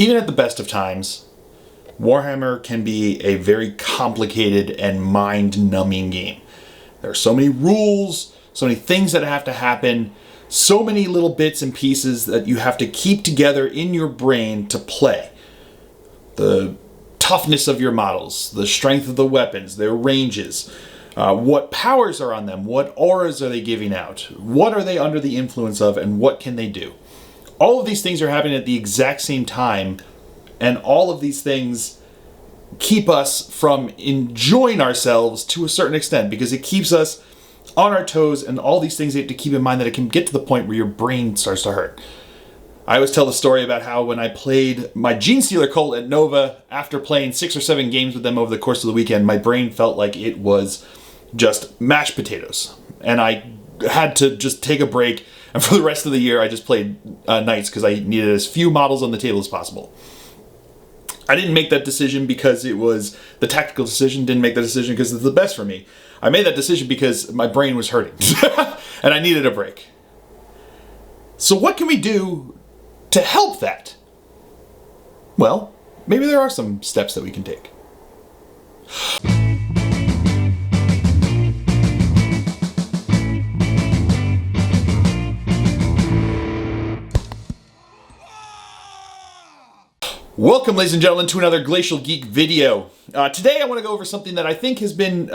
Even at the best of times, Warhammer can be a very complicated and mind-numbing game. There are so many rules, so many things that have to happen, so many little bits and pieces that you have to keep together in your brain to play. The toughness of your models, the strength of the weapons, their ranges, what powers are on them, what auras are they giving out, what are they under the influence of, and what can they do. All of these things are happening at the exact same time, and all of these things keep us from enjoying ourselves to a certain extent, because it keeps us on our toes, and all these things you have to keep in mind that it can get to the point where your brain starts to hurt. I always tell the story about how when I played my Gene Stealer cult at Nova, after playing 6 or 7 games with them over the course of the weekend, my brain felt like it was just mashed potatoes. And I had to just take a break, and for the rest of the year I just played Knights because I needed as few models on the table as possible. I didn't make that decision because it was the tactical decision, didn't make that decision because it's the best for me. I made that decision because my brain was hurting and I needed a break. So what can we do to help that? Well, maybe there are some steps that we can take. Welcome, ladies and gentlemen, to another Glacial Geek video. Today I want to go over something that I think has been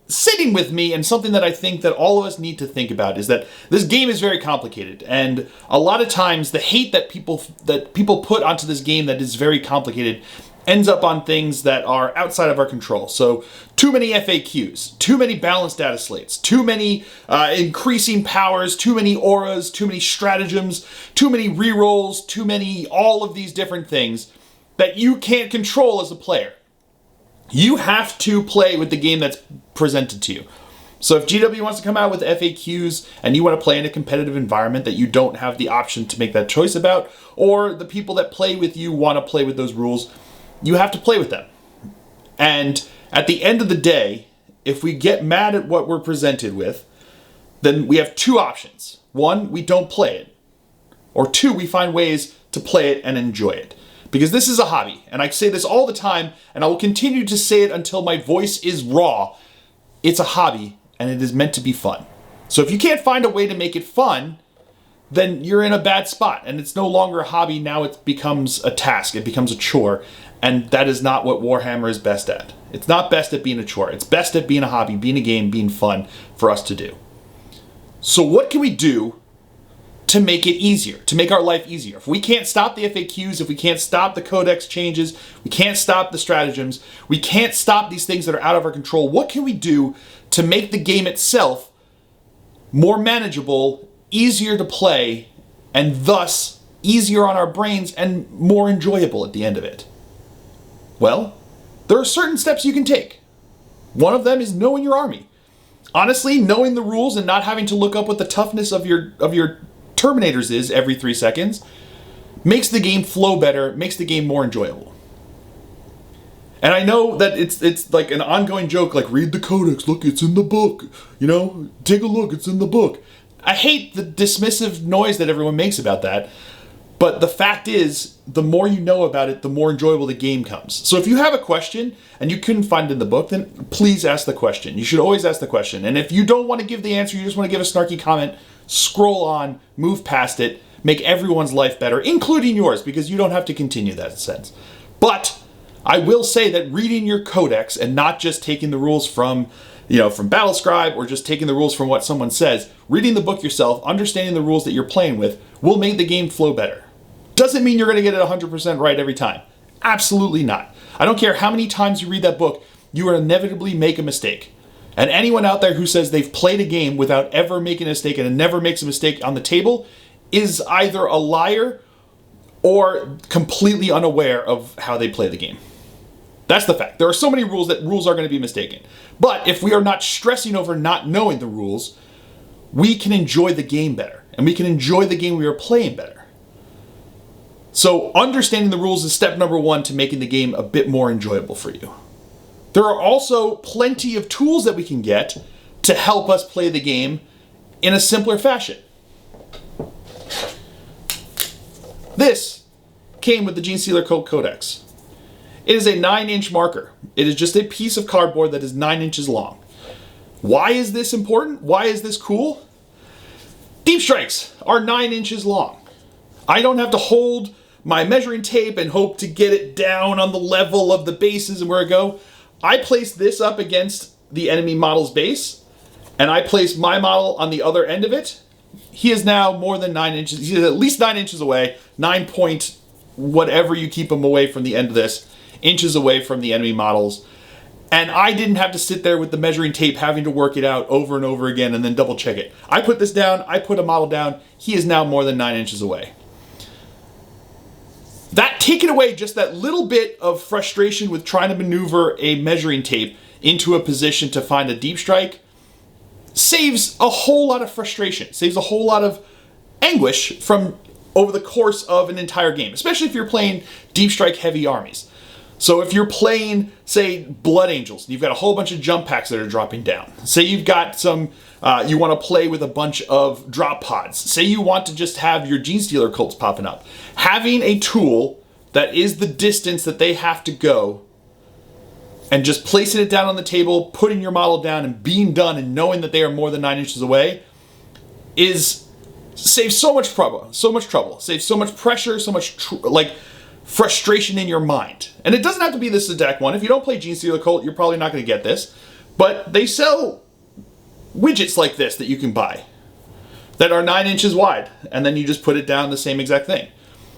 sitting with me, and something that I think that all of us need to think about, is that this game is very complicated, and a lot of times the hate that people put onto this game that is very complicated ends up on things that are outside of our control. So too many FAQs, too many balanced data slates, too many increasing powers, too many auras, too many stratagems, too many rerolls, too many all of these different things that you can't control as a player. You have to play with the game that's presented to you. So if GW wants to come out with FAQs and you want to play in a competitive environment that you don't have the option to make that choice about, or the people that play with you want to play with those rules, you have to play with them. And at the end of the day, if we get mad at what we're presented with, then we have two options. One, we don't play it. Or two, we find ways to play it and enjoy it. Because this is a hobby, and I say this all the time, and I will continue to say it until my voice is raw. It's a hobby, and it is meant to be fun. So if you can't find a way to make it fun, then you're in a bad spot, and it's no longer a hobby. Now it becomes a task, it becomes a chore, and that is not what Warhammer is best at. It's not best at being a chore. It's best at being a hobby, being a game, being fun for us to do. So what can we do to make it easier, to make our life easier? If we can't stop the FAQs, if we can't stop the codex changes, we can't stop the stratagems, we can't stop these things that are out of our control, what can we do to make the game itself more manageable, easier to play, and thus easier on our brains and more enjoyable at the end of it? Well, there are certain steps you can take. One of them is knowing your army. Honestly, knowing the rules and not having to look up what the toughness of your Terminators is every 3 seconds makes the game flow better, makes the game more enjoyable. And I know that it's like an ongoing joke, like, read the codex, look, it's in the book, you know, take a look, it's in the book. I hate the dismissive noise that everyone makes about that, but the fact is, the more you know about it, the more enjoyable the game comes. So if you have a question and you couldn't find it in the book, then please ask the question. You should always ask the question. And if you don't want to give the answer, you just want to give a snarky comment, scroll on, move past it, make everyone's life better, including yours, because you don't have to continue that sense. But I will say that reading your codex and not just taking the rules from Battlescribe or just taking the rules from what someone says, reading the book yourself, understanding the rules that you're playing with, will make the game flow better. Doesn't mean you're going to get it 100% right every time. Absolutely not. I don't care how many times you read that book, you will inevitably make a mistake. And anyone out there who says they've played a game without ever making a mistake and never makes a mistake on the table is either a liar or completely unaware of how they play the game. That's the fact. There are so many rules that rules are going to be mistaken. But if we are not stressing over not knowing the rules, we can enjoy the game better. And we can enjoy the game we are playing better. So understanding the rules is step number 1 to making the game a bit more enjoyable for you. There are also plenty of tools that we can get to help us play the game in a simpler fashion. This came with the Genestealer Code Codex. It is a 9-inch marker. It is just a piece of cardboard that is 9 inches long. Why is this important? Why is this cool? Deep strikes are 9 inches long. I don't have to hold my measuring tape and hope to get it down on the level of the bases and where I go. I place this up against the enemy model's base, and I place my model on the other end of it. He is now more than 9 inches. He's at least 9 inches away. 9 point whatever you keep him away from the end of this, inches away from the enemy models. And I didn't have to sit there with the measuring tape having to work it out over and over again and then double check it. I put this down, I put a model down, he is now more than 9 inches away. That taking away just that little bit of frustration with trying to maneuver a measuring tape into a position to find a deep strike saves a whole lot of frustration, saves a whole lot of anguish from over the course of an entire game, especially if you're playing deep strike heavy armies. So if you're playing, say, Blood Angels, and you've got a whole bunch of jump packs that are dropping down. Say you've got some, you want to play with a bunch of drop pods. Say you want to just have your Genestealer cults popping up. Having a tool that is the distance that they have to go and just placing it down on the table, putting your model down and being done and knowing that they are more than 9 inches away saves so much trouble, saves so much pressure, so much frustration in your mind. And it doesn't have to be this exact one. If you don't play Genestealer Cult, you're probably not going to get this. But they sell widgets like this that you can buy that are 9 inches wide, and then you just put it down the same exact thing.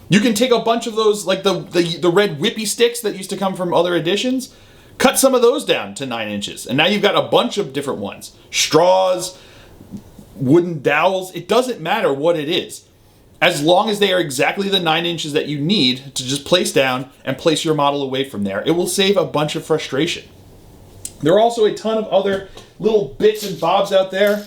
You can take a bunch of those, like the red whippy sticks that used to come from other editions, cut some of those down to 9 inches, and now you've got a bunch of different ones. Straws, wooden dowels, it doesn't matter what it is. As long as they are exactly the 9 inches that you need to just place down and place your model away from there, it will save a bunch of frustration. There are also a ton of other little bits and bobs out there.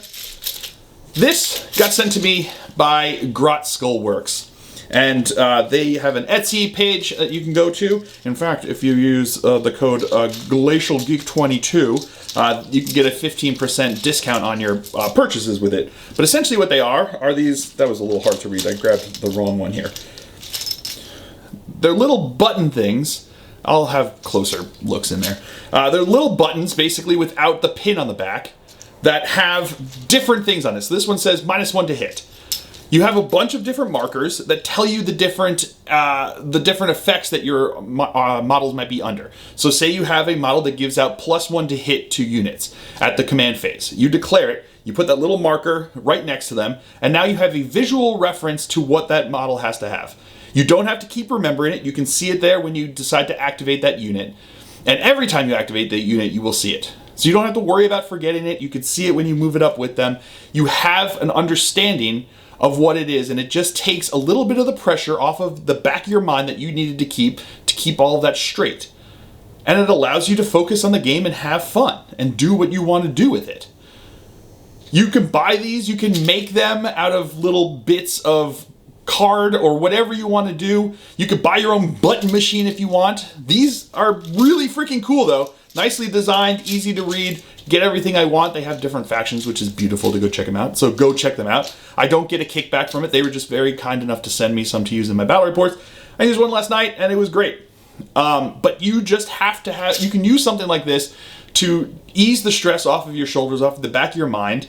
This got sent to me by Grot Skullworks. And they have an Etsy page that you can go to. In fact, if you use the code Glacial Geek 22, you can get a 15% discount on your purchases with it. But essentially what they are these, that was a little hard to read, I grabbed the wrong one here. They're little button things. I'll have closer looks in there. They're little buttons, basically without the pin on the back, that have different things on it. So this one says -1 to hit. You have a bunch of different markers that tell you the different effects that your models might be under. So say you have a model that gives out +1 to hit to units at the command phase. You declare it, you put that little marker right next to them, and now you have a visual reference to what that model has to have. You don't have to keep remembering it. You can see it there when you decide to activate that unit. And every time you activate the unit, you will see it. So you don't have to worry about forgetting it. You can see it when you move it up with them. You have an understanding of what it is, and it just takes a little bit of the pressure off of the back of your mind that you needed to keep all of that straight. And it allows you to focus on the game and have fun and do what you want to do with it. You can buy these, you can make them out of little bits of card or whatever you want to do. You could buy your own button machine if you want. These are really freaking cool though. Nicely designed, easy to read, get everything I want. They have different factions, which is beautiful to go check them out. So go check them out. I don't get a kickback from it. They were just very kind enough to send me some to use in my battle reports. I used one last night and it was great. But you just have to have, you can use something like this to ease the stress off of your shoulders, off of the back of your mind,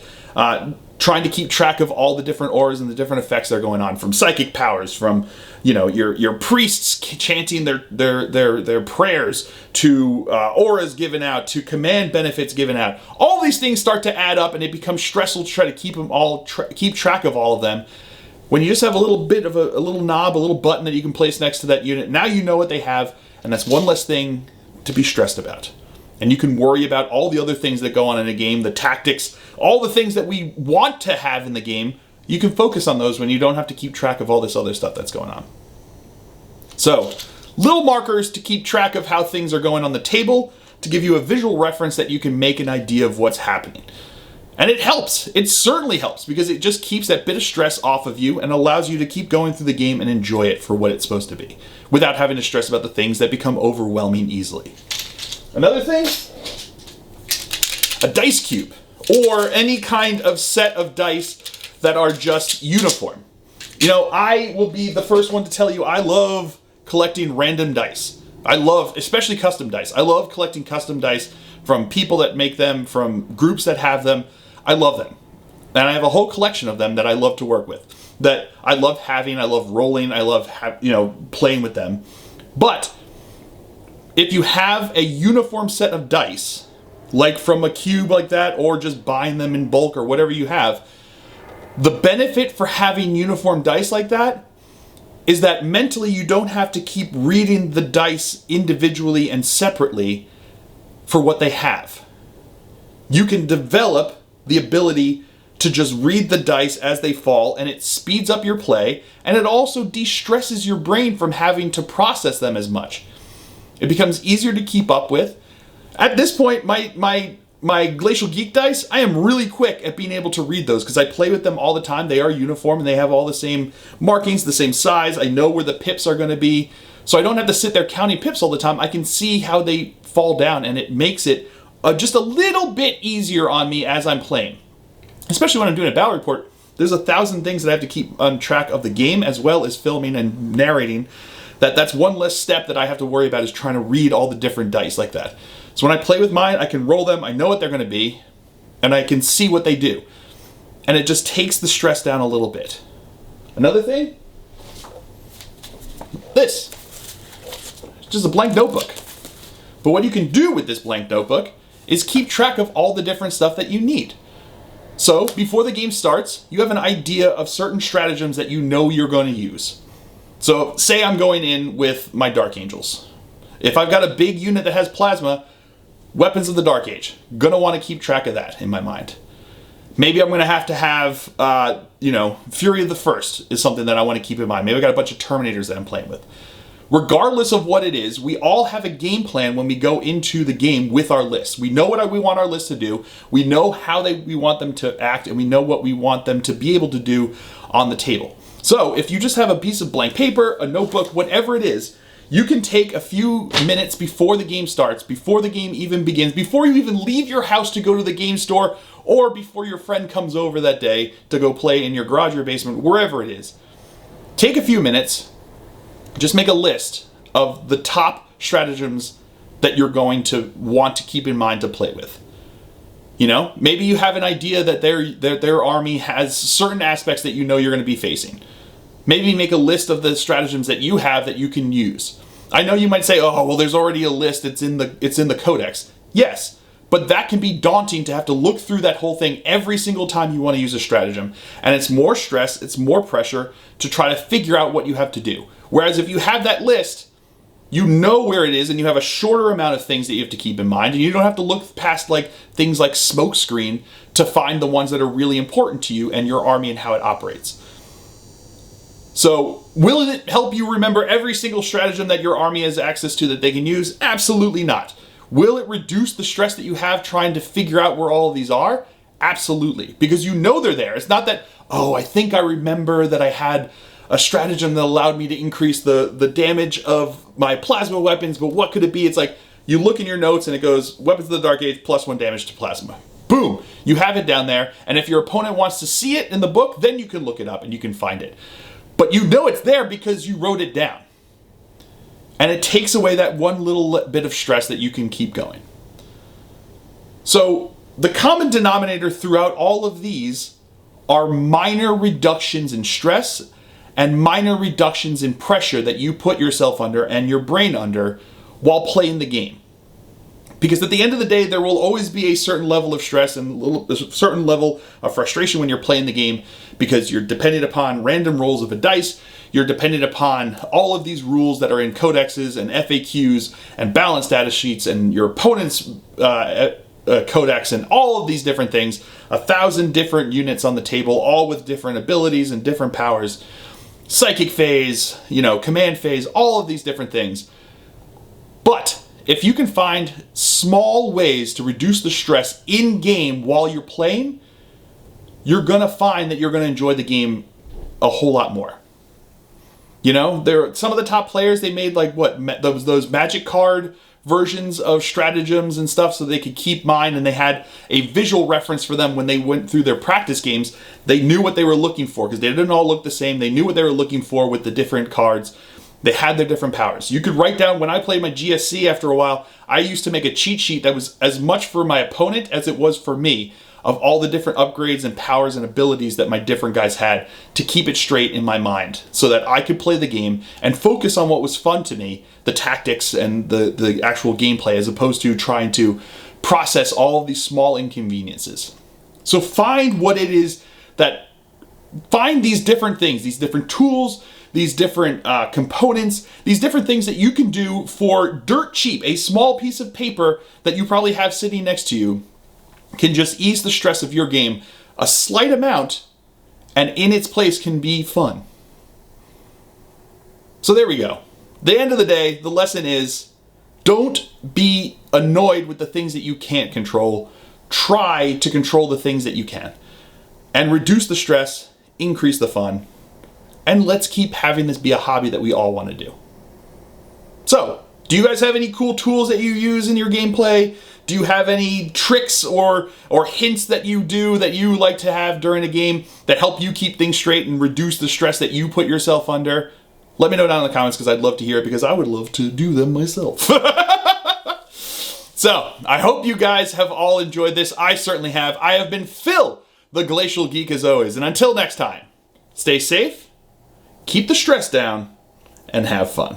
trying to keep track of all the different auras and the different effects that are going on, from psychic powers, from, you know, your priests chanting their prayers, to auras given out, to command benefits given out. All these things start to add up, and it becomes stressful to try to keep them all keep track of all of them. When you just have a little bit of a little knob, a little button that you can place next to that unit, now you know what they have, and that's one less thing to be stressed about. And you can worry about all the other things that go on in a game, the tactics, all the things that we want to have in the game. You can focus on those when you don't have to keep track of all this other stuff that's going on. So, little markers to keep track of how things are going on the table, to give you a visual reference that you can make an idea of what's happening. And it helps. It certainly helps, because it just keeps that bit of stress off of you and allows you to keep going through the game and enjoy it for what it's supposed to be, without having to stress about the things that become overwhelming easily. Another thing, a dice cube, or any kind of set of dice that are just uniform. You know, I will be the first one to tell you I love collecting random dice. I love, especially custom dice. I love collecting custom dice from people that make them, from groups that have them. I love them. And I have a whole collection of them that I love to work with. That I love having, I love rolling, I love playing with them. But if you have a uniform set of dice, like from a cube like that, or just buying them in bulk or whatever you have, the benefit for having uniform dice like that is that mentally you don't have to keep reading the dice individually and separately for what they have. You can develop the ability to just read the dice as they fall, and it speeds up your play, and it also de-stresses your brain from having to process them as much. It becomes easier to keep up with. At this point, my Glacial Geek dice, I am really quick at being able to read those because I play with them all the time. They are uniform and they have all the same markings, the same size. I know where the pips are going to be. So I don't have to sit there counting pips all the time. I can see how they fall down, and it makes it just a little bit easier on me as I'm playing. Especially when I'm doing a battle report, there's 1,000 things that I have to keep on track of the game as well as filming and narrating. That's one less step that I have to worry about, is trying to read all the different dice like that. So when I play with mine, I can roll them, I know what they're going to be, and I can see what they do. And it just takes the stress down a little bit. Another thing, this. It's just a blank notebook. But what you can do with this blank notebook is keep track of all the different stuff that you need. So before the game starts, you have an idea of certain stratagems that you know you're going to use. So say I'm going in with my Dark Angels. If I've got a big unit that has plasma, Weapons of the Dark Age, gonna want to keep track of that in my mind. Maybe I'm gonna have Fury of the First is something that I want to keep in mind. Maybe I got a bunch of Terminators that I'm playing with. Regardless of what it is, we all have a game plan when we go into the game with our list. We know what we want our list to do. We know how we want them to act, and we know what we want them to be able to do on the table. So if you just have a piece of blank paper, a notebook, whatever it is, you can take a few minutes before the game starts, before the game even begins, before you even leave your house to go to the game store, or before your friend comes over that day to go play in your garage or basement, wherever it is. Take a few minutes, just make a list of the top stratagems that you're going to want to keep in mind to play with. Maybe you have an idea that their army has certain aspects that you know you're going to be facing. Maybe make a list of the stratagems that you have that you can use. I know you might say, oh, well, there's already a list, it's in the codex. Yes, but that can be daunting to have to look through that whole thing every single time you want to use a stratagem. And it's more stress, it's more pressure to try to figure out what you have to do. Whereas if you have that list, you know where it is, and you have a shorter amount of things that you have to keep in mind, and you don't have to look past things like smokescreen to find the ones that are really important to you and your army and how it operates. So, will it help you remember every single stratagem that your army has access to that they can use? Absolutely not. Will it reduce the stress that you have trying to figure out where all of these are? Absolutely. Because you know they're there. It's not that, oh, I think I remember that I had a stratagem that allowed me to increase the damage of my plasma weapons, but what could it be? It's like, you look in your notes and it goes, Weapons of the Dark Age +1 damage to plasma. Boom! You have it down there, and if your opponent wants to see it in the book, then you can look it up and you can find it. But you know it's there because you wrote it down. And it takes away that one little bit of stress that you can keep going. So, the common denominator throughout all of these are minor reductions in stress and minor reductions in pressure that you put yourself under and your brain under while playing the game. Because at the end of the day, there will always be a certain level of stress and a certain level of frustration when you're playing the game, because you're dependent upon random rolls of a dice, you're dependent upon all of these rules that are in codexes and FAQs and balance data sheets and your opponent's codex and all of these different things, 1,000 different units on the table, all with different abilities and different powers, psychic phase, command phase, all of these different things. But if you can find small ways to reduce the stress in-game while you're playing, you're going to find that you're going to enjoy the game a whole lot more. Some of the top players, they made those magic card versions of stratagems and stuff so they could keep mind, and they had a visual reference for them when they went through their practice games. They knew what they were looking for because they didn't all look the same. They knew what they were looking for with the different cards. They had their different powers. You could write down, when I played my GSC after a while, I used to make a cheat sheet that was as much for my opponent as it was for me, of all the different upgrades and powers and abilities that my different guys had, to keep it straight in my mind so that I could play the game and focus on what was fun to me, the tactics and the actual gameplay, as opposed to trying to process all of these small inconveniences. So find what it is find these different things, these different tools, these different components, these different things that you can do for dirt cheap. A small piece of paper that you probably have sitting next to you can just ease the stress of your game a slight amount, and in its place can be fun. So there we go. The end of the day, the lesson is, don't be annoyed with the things that you can't control. Try to control the things that you can. And reduce the stress, increase the fun, and let's keep having this be a hobby that we all want to do. So, do you guys have any cool tools that you use in your gameplay? Do you have any tricks or hints that you do that you like to have during a game that help you keep things straight and reduce the stress that you put yourself under? Let me know down in the comments, because I'd love to hear it, because I would love to do them myself. So, I hope you guys have all enjoyed this. I certainly have. I have been Phil, the Glacial Geek, as always. And until next time, stay safe, keep the stress down, and have fun.